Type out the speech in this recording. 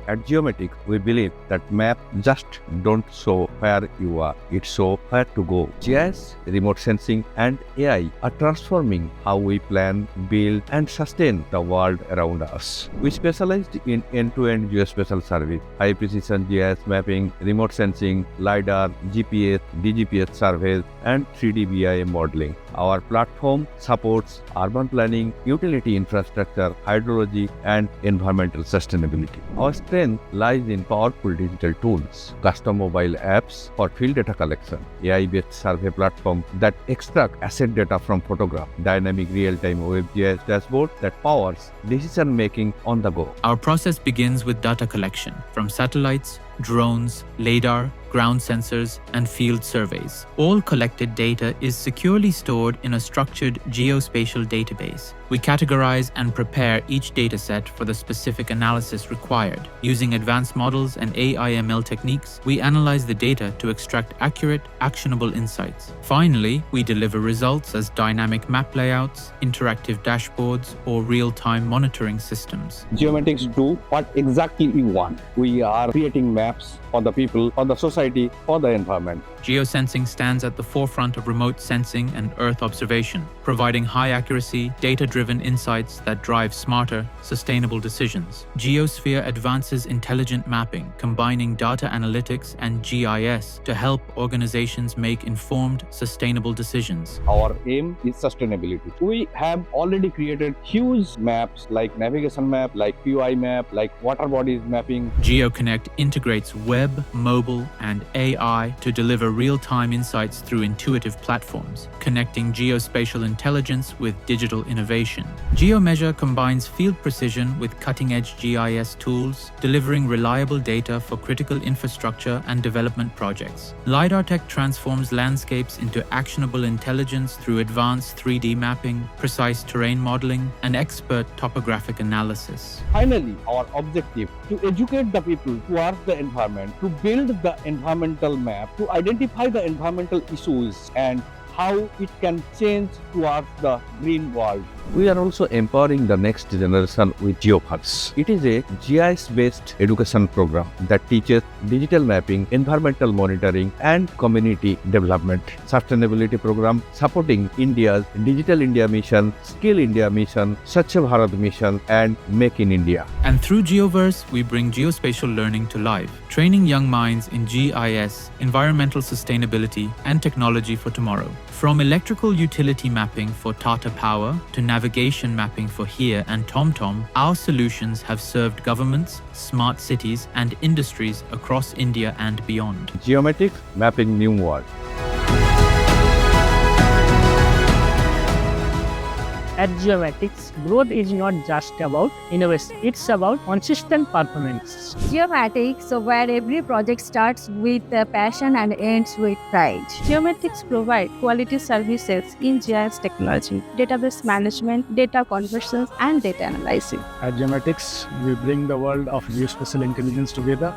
At Geomaticx, we believe that map just don't show where you are, it shows where to go. GIS, remote sensing, and AI are transforming how we plan, build, and sustain the world around us. We specialized in end-to-end geospatial service, high-precision GIS mapping, remote sensing, LiDAR, GPS, DGPS surveys, and 3D BIM modeling. Our platform supports urban planning, utility infrastructure, hydrology, and environmental sustainability. Our strength lies in powerful digital tools, custom mobile apps for field data collection, AI-based survey platform that extract asset data from photographs, dynamic real-time WebGIS dashboard that powers decision-making on the go. Our process begins with data collection from satellites, drones, LiDAR, ground sensors, and field surveys. All collected data is securely stored in a structured geospatial database. We categorize and prepare each dataset for the specific analysis required. Using advanced models and AI/ML techniques, we analyze the data to extract accurate, actionable insights. Finally, we deliver results as dynamic map layouts, interactive dashboards, or real-time monitoring systems. Geomaticx do what exactly we want. We are creating maps for the people, for the society, for the environment. Geosensing stands at the forefront of remote sensing and Earth observation, providing high-accuracy, data-driven insights that drive smarter, sustainable decisions. Geosphere advances intelligent mapping, combining data analytics and GIS to help organizations make informed, sustainable decisions. Our aim is sustainability. We have already created huge maps like navigation map, like POI map, like water bodies mapping. GeoConnect integrates web, mobile, and AI to deliver real-time insights through intuitive platforms, connecting geospatial intelligence with digital innovation. GeoMeasure combines field precision with cutting-edge GIS tools, delivering reliable data for critical infrastructure and development projects. LiDAR Tech transforms landscapes into actionable intelligence through advanced 3D mapping, precise terrain modeling, and expert topographic analysis. Finally, our objective to educate the people towards the environment, to build the environmental map, to identify the environmental issues and how it can change towards the green world. We are also empowering the next generation with GeoVerse. It is a GIS-based education program that teaches digital mapping, environmental monitoring, and community development. Sustainability program supporting India's Digital India Mission, Skill India Mission, Swachh Bharat Mission, and Make in India. And through GeoVerse, we bring geospatial learning to life, training young minds in GIS, environmental sustainability, and technology for tomorrow. From electrical utility mapping for Tata Power to navigation mapping for HERE and TomTom, our solutions have served governments, smart cities, and industries across India and beyond. Geomaticx, mapping new world. At Geomaticx, growth is not just about innovation, it's about consistent performance. Geomaticx, so where every project starts with passion and ends with pride. Geomaticx provide quality services in GIS technology, database management, data conversions, and data analysis. At Geomaticx, we bring the world of geospatial intelligence together.